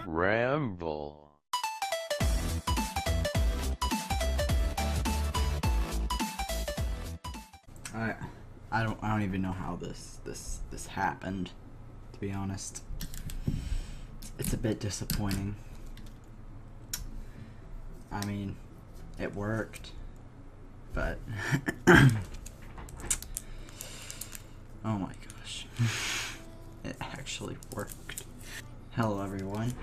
Ramble. I don't even know how this happened, to be honest. It's a bit disappointing. I mean, it worked, but oh my gosh. It actually worked. Hello everyone.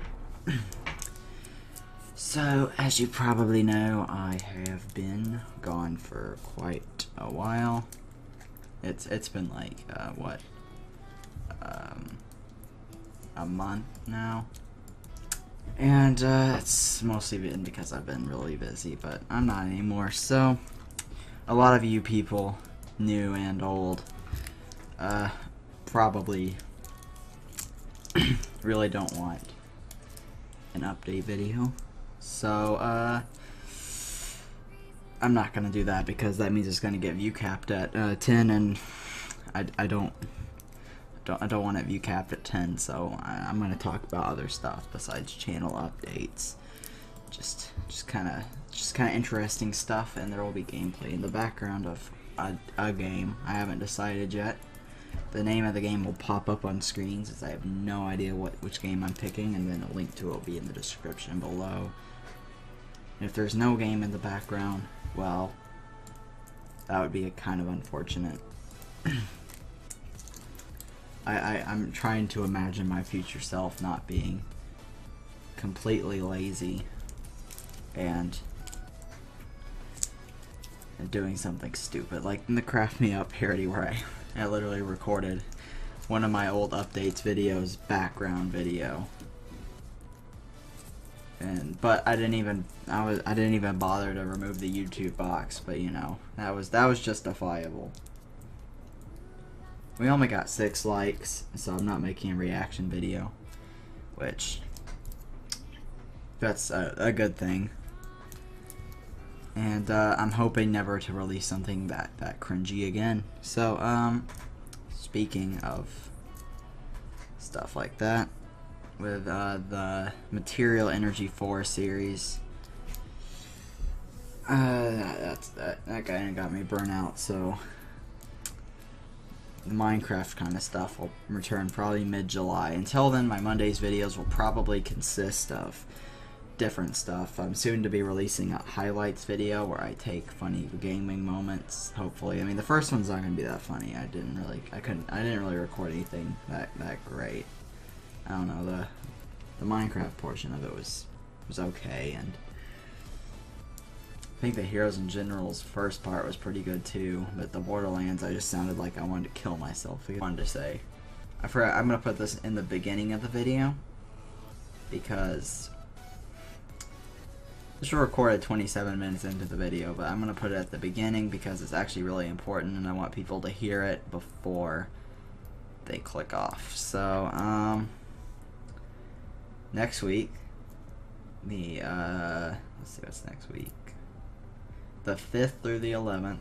So, as you probably know, I have been gone for quite a while. It's been like what, a month now, and it's mostly been because I've been really busy, but I'm not anymore. So, a lot of you people, new and old, probably really don't want an update video. So, I'm not gonna do that because that means it's gonna get view capped at 10, and I don't want it view capped at 10. So I'm gonna talk about other stuff besides channel updates. Just kind of interesting stuff, and there will be gameplay in the background of a game. I haven't decided yet. The name of the game will pop up on screens, as I have no idea which game I'm picking, and then a link to it will be in the description below. If there's no game in the background, well, that would be kind of unfortunate. I'm trying to imagine my future self not being completely lazy and doing something stupid, like in the Craft Me Up parody where I literally recorded one of my old updates videos background video. But I didn't even bother to remove the YouTube box, but you know, that was justifiable. We only got 6 likes, so I'm not making a reaction video, which that's a good thing. And I'm hoping never to release something that cringy again. So speaking of stuff like that, with the Material Energy 4 series, that guy got me burnt out. So the Minecraft kind of stuff will return probably mid-July. Until then, my Monday's videos will probably consist of different stuff. I'm soon to be releasing a highlights video where I take funny gaming moments, hopefully. I mean, the first one's not gonna be that funny. I didn't really record anything that great. I don't know, the Minecraft portion of it was okay, and I think the Heroes and Generals first part was pretty good too, but the Borderlands, I just sounded like I wanted to kill myself. I wanted to say, I forgot, I'm gonna put this in the beginning of the video because this was recorded 27 minutes into the video, but I'm gonna put it at the beginning because it's actually really important, and I want people to hear it before they click off. So, next week, let's see what's next week. The 5th through the 11th,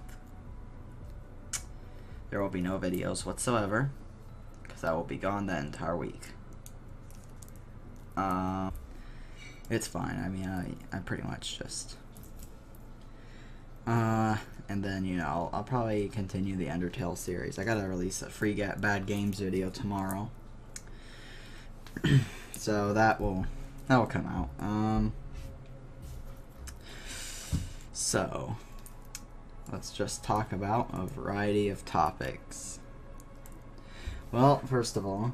there will be no videos whatsoever, because I will be gone that entire week. It's fine. I mean, I pretty much just, and then, you know, I'll probably continue the Undertale series. I gotta release a free bad games video tomorrow, so that will come out. So let's just talk about a variety of topics. Well, first of all,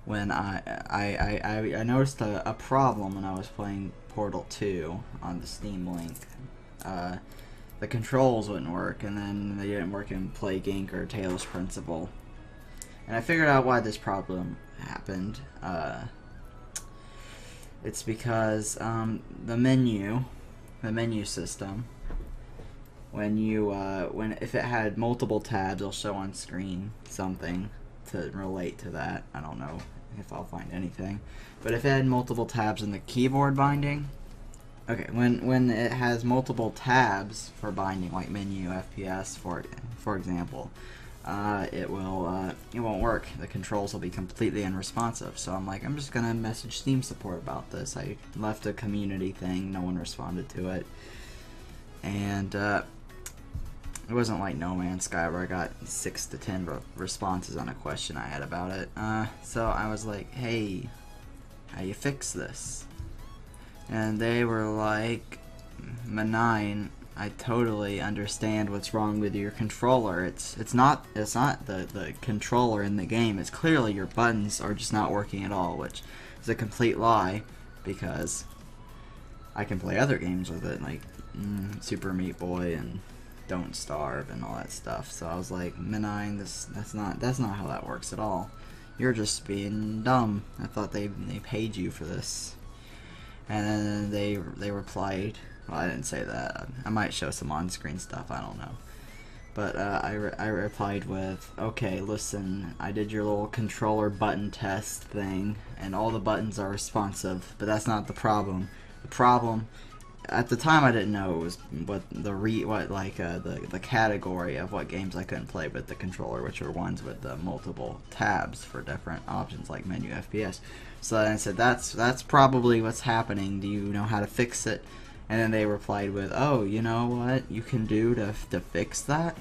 when I noticed a problem when I was playing Portal 2 on the Steam Link. The controls wouldn't work, and then they didn't work in Plague Inc. or Talos Principle. And I figured out why this problem happened. It's because the menu system, if it had multiple tabs, it'll show on screen something to relate to that. I don't know if I'll find anything, but if it had multiple tabs in the keyboard binding, okay, when it has multiple tabs for binding, like menu, FPS, for example, it won't work. The controls will be completely unresponsive. So I'm like, I'm just gonna message Steam support about this. I left a community thing, no one responded to it, and it wasn't like No Man's Sky where I got 6 to 10 responses on a question I had about it. So I was like, hey, how you fix this? And they were like, Manine, I totally understand what's wrong with your controller. It's not the controller in the game. It's clearly your buttons are just not working at all, which is a complete lie, because I can play other games with it, like Super Meat Boy and Don't Starve and all that stuff. So I was like, Manine, that's not how that works at all. You're just being dumb. I thought they paid you for this. And then they replied. Well, I didn't say that. I might show some on-screen stuff. I don't know. But I replied with, okay, listen, I did your little controller button test thing, and all the buttons are responsive, but that's not the problem. The problem, at the time, I didn't know it was the category of what games I couldn't play with the controller, which are ones with the multiple tabs for different options like menu FPS. So I said, that's probably what's happening. Do you know how to fix it? And then they replied with, oh, you know what you can do to fix that?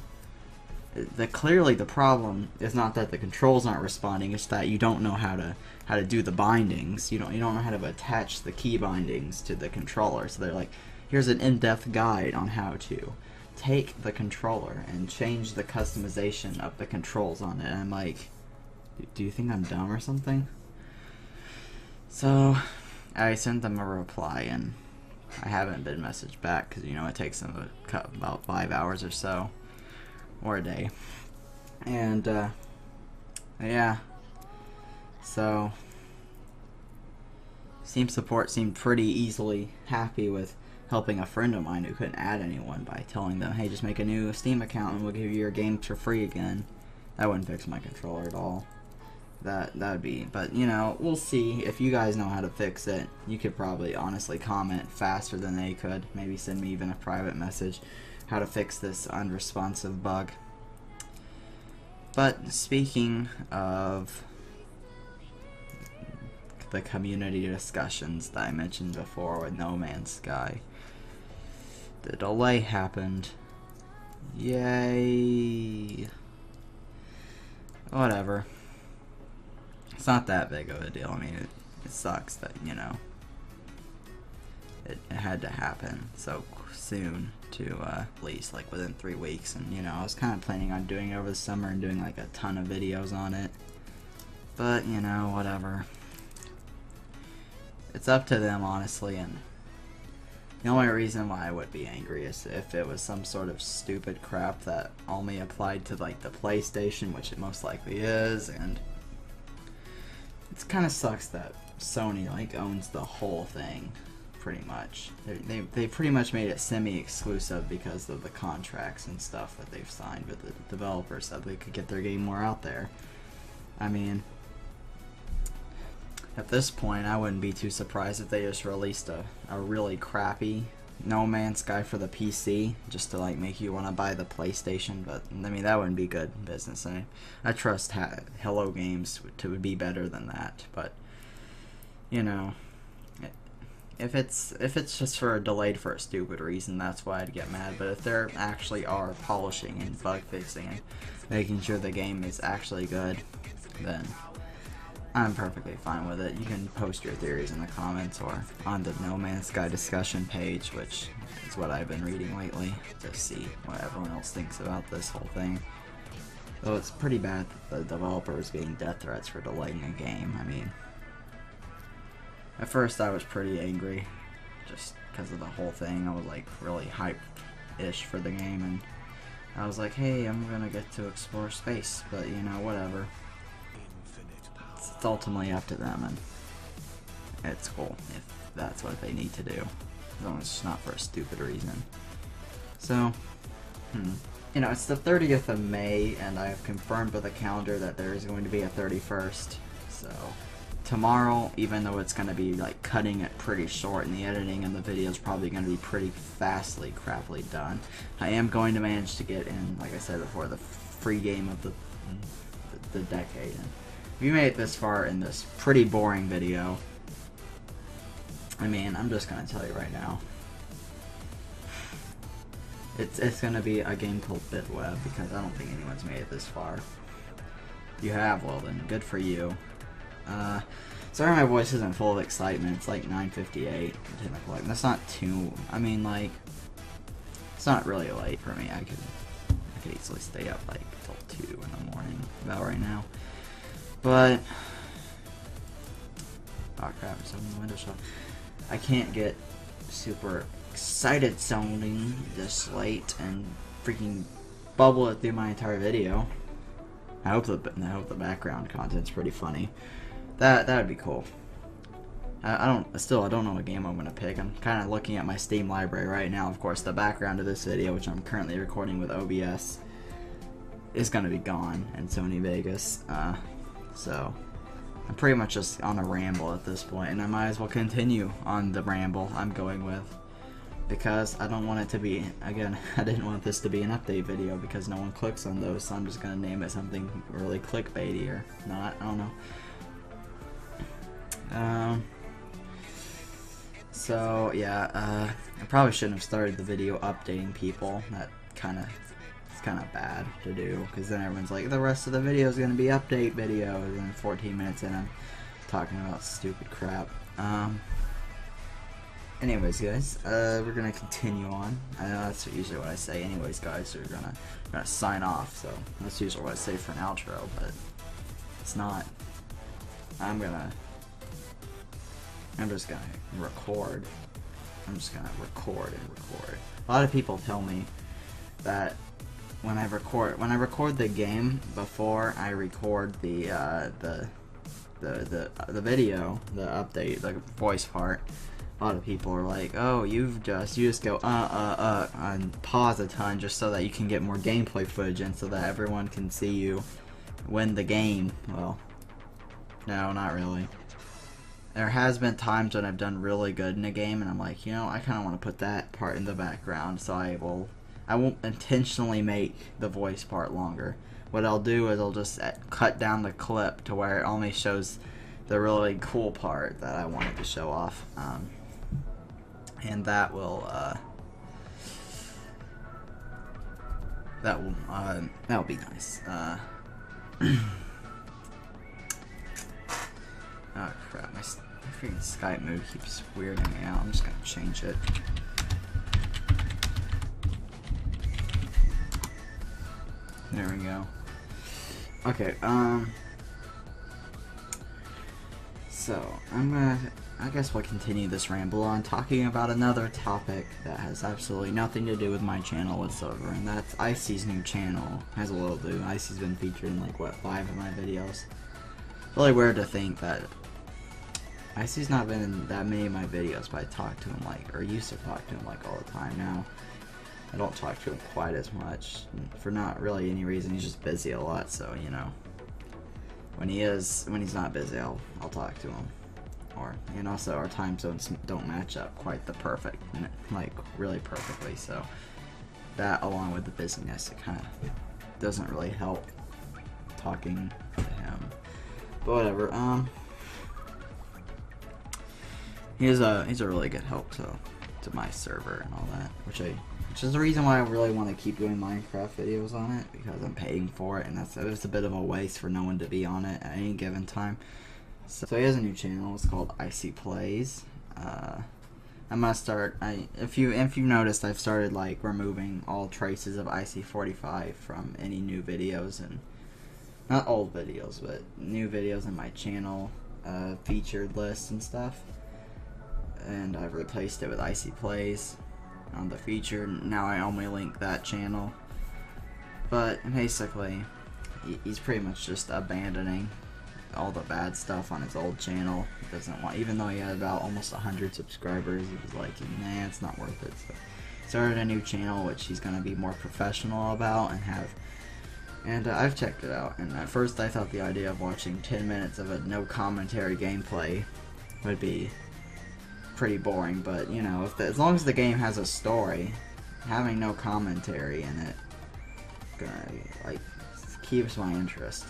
Clearly the problem is not that the controls aren't responding, it's that you don't know how to do the bindings. You don't know how to attach the key bindings to the controller. So they're like, here's an in-depth guide on how to take the controller and change the customization of the controls on it. And I'm like, do you think I'm dumb or something? So I sent them a reply, and I haven't been messaged back because, you know, it takes them about 5 hours or so, or a day. And yeah, so Steam support seemed pretty easily happy with helping a friend of mine who couldn't add anyone by telling them, hey, just make a new Steam account and we'll give you your games for free again. That wouldn't fix my controller at all. That would be, but you know, we'll see. If you guys know how to fix it, you could probably honestly comment faster than they could. Maybe send me even a private message how to fix this unresponsive bug. But speaking of the community discussions that I mentioned before with No Man's Sky, the delay happened. Yay. Whatever. It's not that big of a deal. I mean, it sucks that, you know, it had to happen so soon to release, like, within 3 weeks. And, you know, I was kind of planning on doing it over the summer and doing, like, a ton of videos on it. But, you know, whatever. It's up to them, honestly, and the only reason why I would be angry is if it was some sort of stupid crap that only applied to, like, the PlayStation, which it most likely is, and it kind of sucks that Sony, like, owns the whole thing, pretty much. They pretty much made it semi-exclusive because of the contracts and stuff that they've signed with the developers so they could get their game more out there. I mean, at this point, I wouldn't be too surprised if they just released a really crappy No Man's Sky for the PC, just to, like, make you want to buy the PlayStation. But I mean, that wouldn't be good business. I trust Hello Games to be better than that. But you know, if it's just delayed for a stupid reason, that's why I'd get mad. But if they actually are polishing and bug fixing and making sure the game is actually good, then I'm perfectly fine with it. You can post your theories in the comments or on the No Man's Sky discussion page, which is what I've been reading lately, to see what everyone else thinks about this whole thing. Though it's pretty bad that the developer is getting death threats for delaying a game. I mean, at first I was pretty angry, just because of the whole thing. I was, like, really hyped-ish for the game, and I was like, hey, I'm gonna get to explore space, but, you know, whatever. It's ultimately up to them, and it's cool if that's what they need to do, as long as it's not for a stupid reason. So, you know, it's the 30th of May, and I have confirmed with the calendar that there is going to be a 31st, so tomorrow, even though it's going to be, like, cutting it pretty short, and the editing and the video is probably going to be pretty crappily done, I am going to manage to get in, like I said before, the free game of the decade. And if you made it this far in this pretty boring video, I mean, I'm just gonna tell you right now, it's gonna be a game called BitWeb, because I don't think anyone's made it this far. If you have, well then, good for you. Sorry my voice isn't full of excitement. It's like 9:58. That's not too, I mean, like, it's not really late for me. I could easily stay up like till 2 in the morning about right now. But oh crap, it's open the window shut. I can't get super excited sounding this late and freaking bubble it through my entire video. I hope the background content's pretty funny. That would be cool. I don't know what game I'm gonna pick. I'm kind of looking at my Steam library right now. Of course, the background of this video, which I'm currently recording with OBS, is gonna be gone in Sony Vegas. So I'm pretty much just on a ramble at this point, and I might as well continue on the ramble I'm going with, because I don't want it to be, again, I didn't want this to be an update video because no one clicks on those, so I'm just gonna name it something really clickbaity or not. I don't know. So yeah, I probably shouldn't have started the video updating people. It's kind of bad to do, because then everyone's like, the rest of the video is gonna be update videos, and then 14 minutes in I'm talking about stupid crap. Anyways, guys, we're gonna continue on. That's usually what I say. Anyways, guys, we're gonna sign off. So that's usually what I say for an outro, but it's not. I'm just gonna record. I'm just gonna record and record. A lot of people tell me that when I record the game before I record the video, the update, the voice part, a lot of people are like, oh, you just go and pause a ton just so that you can get more gameplay footage and so that everyone can see you win the game. Well, no, not really. There has been times when I've done really good in a game and I'm like, you know, I kind of want to put that part in the background, so I won't intentionally make the voice part longer. What I'll do is I'll just cut down the clip to where it only shows the really cool part that I wanted to show off, and that'll be nice. Oh crap, my freaking Skype mode keeps weirding me out. I'm just gonna change it. There we go. Okay, so I guess we'll continue this ramble on talking about another topic that has absolutely nothing to do with my channel whatsoever, and that's Icy's new channel. Has a little to do. Icy's been featured in like, what, 5 of my videos. Really weird to think that Icy's not been in that many of my videos, but I talk to him like, or used to talk to him like all the time. Now I don't talk to him quite as much, for not really any reason. He's just busy a lot, so you know, when he's not busy, I'll talk to him. And also our time zones don't match up quite the perfect, like really perfectly, so that along with the busyness, it kind of doesn't really help talking to him. But whatever. He's a really good help to my server and all that, which is the reason why I really want to keep doing Minecraft videos on it, because I'm paying for it, and it's a bit of a waste for no one to be on it at any given time. So he has a new channel. It's called Icy Plays. I'm gonna start. If you've noticed, I've started like removing all traces of IC45 from any new videos, and not old videos, but new videos in my channel featured lists and stuff. And I've replaced it with Icy Plays on the feature. Now I only link that channel. But basically, he's pretty much just abandoning all the bad stuff on his old channel. He doesn't want, even though he had about almost 100 subscribers, he was like, nah, it's not worth it. So started a new channel which he's gonna be more professional about and I've checked it out, and at first I thought the idea of watching 10 minutes of a no commentary gameplay would be pretty boring, but you know, as long as the game has a story, having no commentary in it gonna like keeps my interest.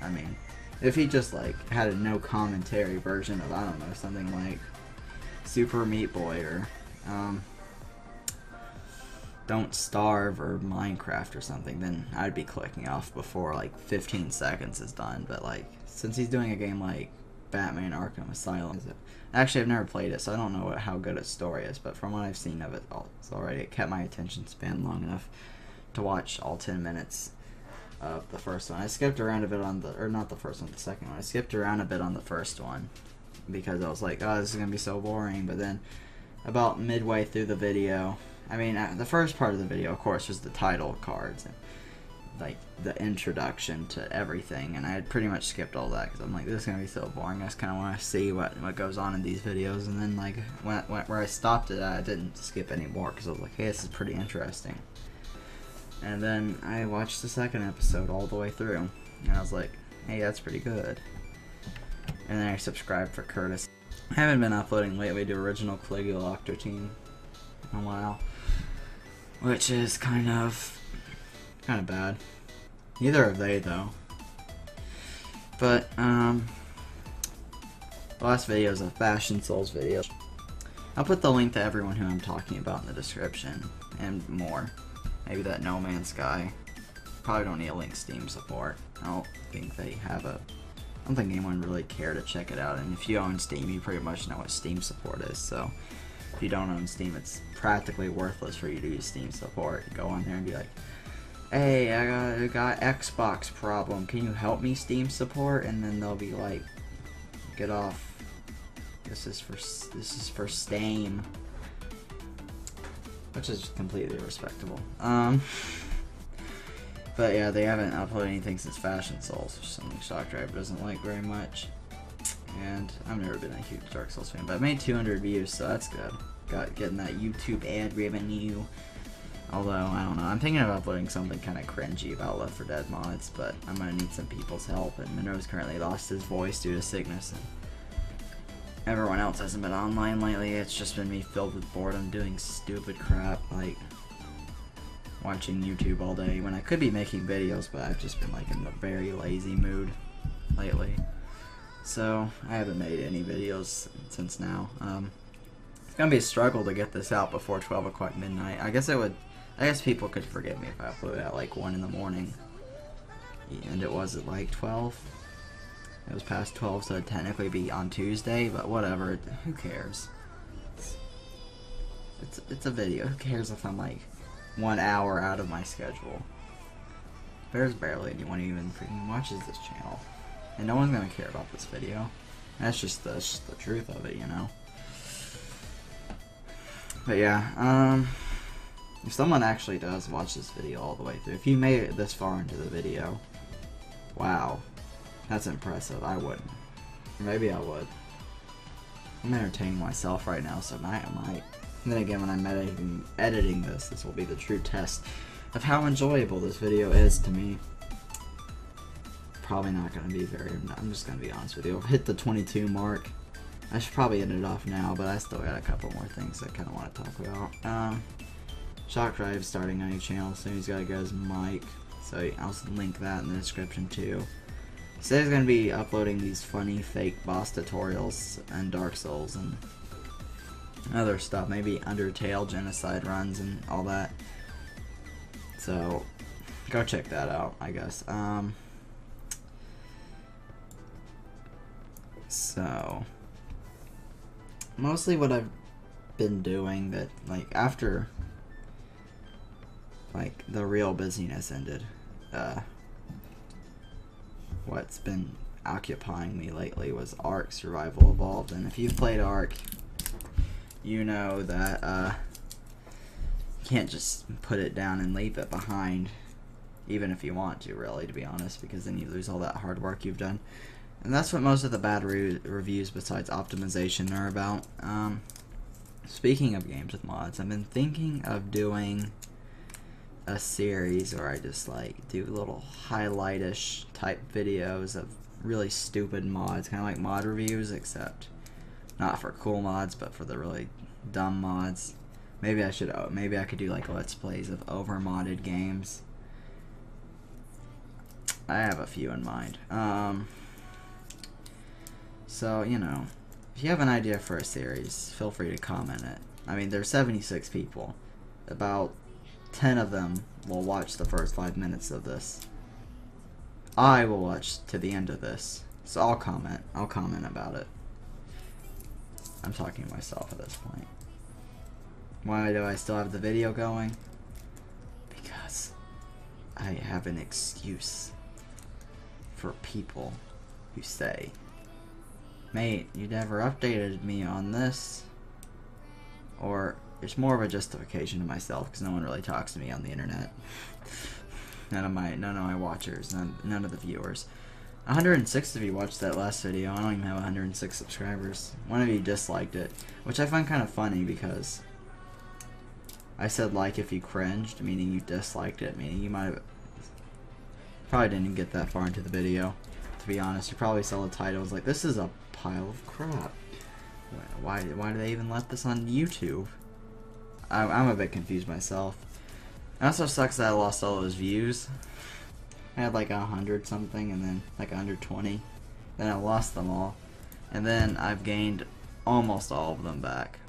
I mean, if he just like had a no commentary version of, I don't know, something like Super Meat Boy or Don't Starve or Minecraft or something, then I'd be clicking off before like 15 seconds is done. But like, since he's doing a game like Batman Arkham Asylum, actually I've never played it, so I don't know how good its story is, but from what I've seen of it already, it kept my attention span long enough to watch all 10 minutes of the first one. I skipped around a bit on the, or not the first one, the second one. I skipped around a bit on the first one because I was like, oh, this is gonna be so boring. But then about midway through the video, I mean, the first part of the video, of course, was the title cards and like the introduction to everything, and I had pretty much skipped all that because I'm like, this is gonna be so boring. I just kind of want to see what goes on in these videos. And then like where I stopped it, I didn't skip anymore because I was like, hey, this is pretty interesting. And then I watched the second episode all the way through, and I was like, hey, that's pretty good. And then I subscribed for Curtis. I haven't been uploading lately to original Caligula Octo Team in a while, which is kind of bad. Neither are they, though. But the last video is a Fashion Souls video. I'll put the link to everyone who I'm talking about in the description and more. Maybe that No Man's Sky. Probably don't need a link Steam support. I don't think they have a. I don't think anyone really care to check it out. And if you own Steam, you pretty much know what Steam support is. So if you don't own Steam, it's practically worthless for you to use Steam support. You go on there and be like, hey, I got Xbox problem. Can you help me, Steam support? And then they'll be like, get off. This is for Steam. Which is completely respectable. But yeah, they haven't uploaded anything since Fashion Souls, which is something Shockdriver doesn't like very much. And I've never been a huge Dark Souls fan, but I made 200 views, so that's good. Getting that YouTube ad revenue. Although, I don't know, I'm thinking of uploading something kind of cringy about Left 4 Dead mods, but I'm going to need some people's help, and Monroe's currently lost his voice due to sickness, and everyone else hasn't been online lately. It's just been me filled with boredom doing stupid crap, like watching YouTube all day, when I could be making videos, but I've just been like in a very lazy mood lately. So, I haven't made any videos since now. It's going to be a struggle to get this out before 12 o'clock midnight. I guess people could forgive me if I upload it at like 1 in the morning. And it was at like 12. It was past 12, so it'd technically be on Tuesday, but whatever. Who cares? It's a video. Who cares if I'm like 1 hour out of my schedule? There's barely anyone even freaking watches this channel. And no one's gonna care about this video. That's just the truth of it, you know? But yeah, if someone actually does watch this video all the way through, if you made it this far into the video, wow, that's impressive. I wouldn't. Maybe I would. I'm entertaining myself right now, so I might. And then again, when I'm editing this will be the true test of how enjoyable this video is to me. Probably not going to be very, I'm just going to be honest with you. I've hit the 22 mark. I should probably end it off now, but I still got a couple more things I kind of want to talk about. Shockdrive's starting a new channel soon. He's got to get his mic, so I'll link that in the description too. He said he's going to be uploading these funny fake boss tutorials and Dark Souls and other stuff, maybe Undertale genocide runs and all that. So go check that out, I guess. So mostly what I've been doing, that like after like the real busyness ended, what's been occupying me lately was Ark Survival Evolved. And if you've played Ark, you know that you can't just put it down and leave it behind, even if you want to, really, to be honest, because then you lose all that hard work you've done. And that's what most of the bad reviews besides optimization are about. Speaking of games with mods, I've been thinking of doing a series where I just like do little highlight-ish type videos of really stupid mods, kind of like mod reviews, except not for cool mods, but for the really dumb mods. Maybe I could do like Let's Plays of over-modded games. I have a few in mind. So, you know, if you have an idea for a series, feel free to comment it. I mean, there's 76 people. About 10 of them will watch the first 5 minutes of this. I will watch to the end of this. So I'll comment. I'll comment about it. I'm talking to myself at this point. Why do I still have the video going? Because I have an excuse for people who say, mate, you never updated me on this. Or it's more of a justification to myself because no one really talks to me on the internet. None of my watchers, none of the viewers. 106 of you watched that last video. I don't even have 106 subscribers. One of you disliked it, which I find kind of funny because I said like if you cringed, meaning you disliked it, meaning you might have probably didn't even get that far into the video. To be honest, you probably saw the title. It was like, this is a pile of crap. Why do they even let this on YouTube? I'm a bit confused myself. It also sucks that I lost all those views. I had like 100 something and then like 120. Then I lost them all. And then I've gained almost all of them back.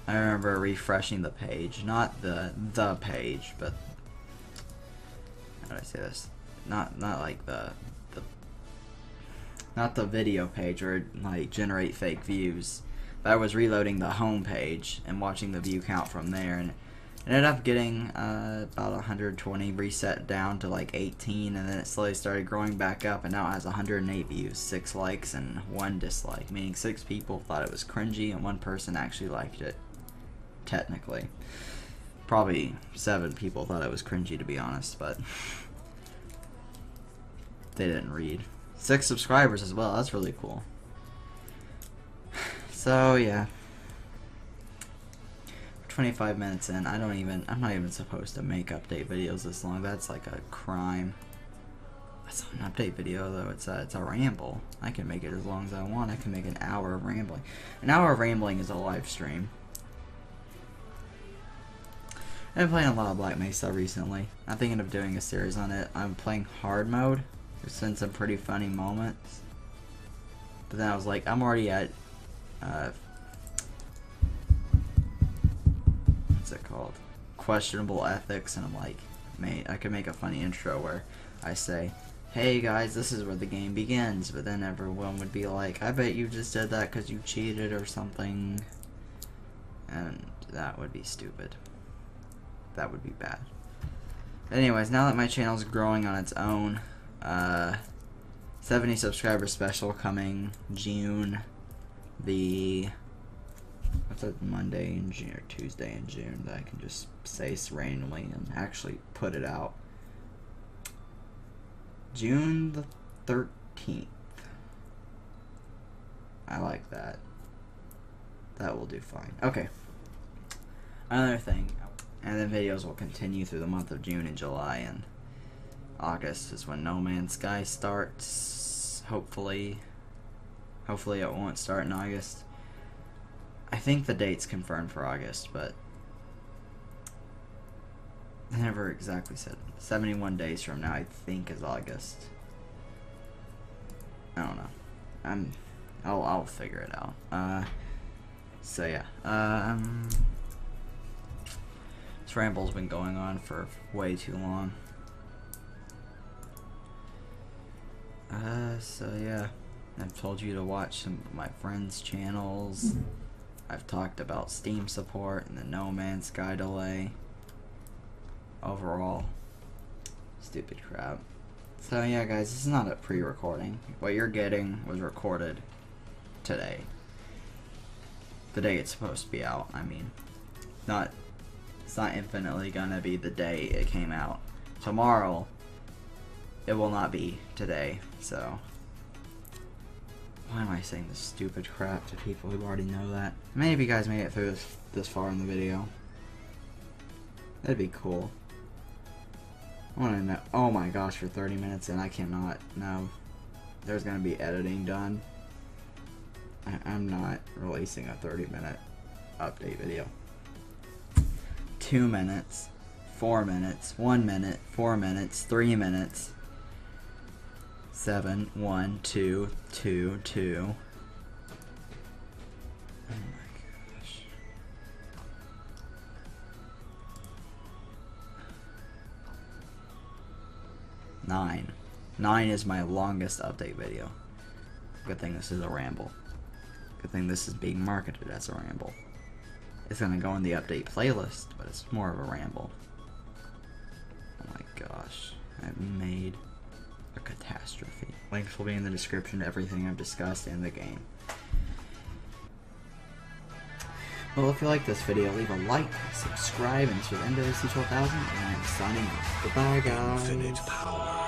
I remember refreshing the page. Not the page, but how do I say this? Not like not the video page where it like generate fake views. But I was reloading the home page and watching the view count from there, and ended up getting about 120 reset down to like 18, and then it slowly started growing back up, and now it has 108 views, 6 likes, and 1 dislike, meaning 6 people thought it was cringy and 1 person actually liked it. Technically. Probably 7 people thought it was cringy, to be honest, but they didn't read. 6 subscribers as well, that's really cool. So yeah. 25 minutes in, I'm not even supposed to make update videos this long. That's like a crime. That's not an update video though, it's a ramble. I can make it as long as I want. I can make an hour of rambling. An hour of rambling is a live stream. I've been playing a lot of Black Mesa recently. I'm thinking of doing a series on it. I'm playing hard mode. There's been some pretty funny moments. But then I was like, I'm already at what's it called? Questionable ethics, and I'm like, mate, I could make a funny intro where I say, hey guys, this is where the game begins, but then everyone would be like, I bet you just did that because you cheated or something, and that would be stupid. That would be bad. But anyways, now that my channel's growing on its own, 70 subscriber special coming June, what's that, Monday in June or Tuesday in June that I can just say randomly and actually put it out. June the 13th. I like that. That will do fine. Okay. Another thing. And then videos will continue through the month of June and July, and August is when No Man's Sky starts. Hopefully it won't start in August. I think the date's confirmed for August, but they never exactly said. 71 days from now, I think, is August. I don't know. I'll figure it out. So yeah. This ramble's been going on for way too long. So yeah. I've told you to watch some of my friends' channels. I've talked about Steam support and the No Man's Sky delay. Overall, stupid crap. So yeah guys, this is not a pre-recording. What you're getting was recorded today. The day it's supposed to be out, I mean. It's not infinitely gonna be the day it came out. Tomorrow, it will not be today, so. Why am I saying this stupid crap to people who already know that? Many of you guys made it through this far in the video. That'd be cool. I want to know. Oh my gosh, for 30 minutes in, I cannot. No. There's going to be editing done. I'm not releasing a 30-minute update video. 2 minutes, 4 minutes, 1 minute, 4 minutes, 3 minutes, 7, 1, 2, 2, 2. Oh my gosh. 9. 9 is my longest update video. Good thing this is a ramble. Good thing this is being marketed as a ramble. It's gonna go in the update playlist, but it's more of a ramble. Oh my gosh. I've made a catastrophe. Links will be in the description to everything I've discussed in the game. Well, if you like this video, leave a like, subscribe, and to the end of the C12,000, and I'm signing off. Goodbye, guys. Infinite power.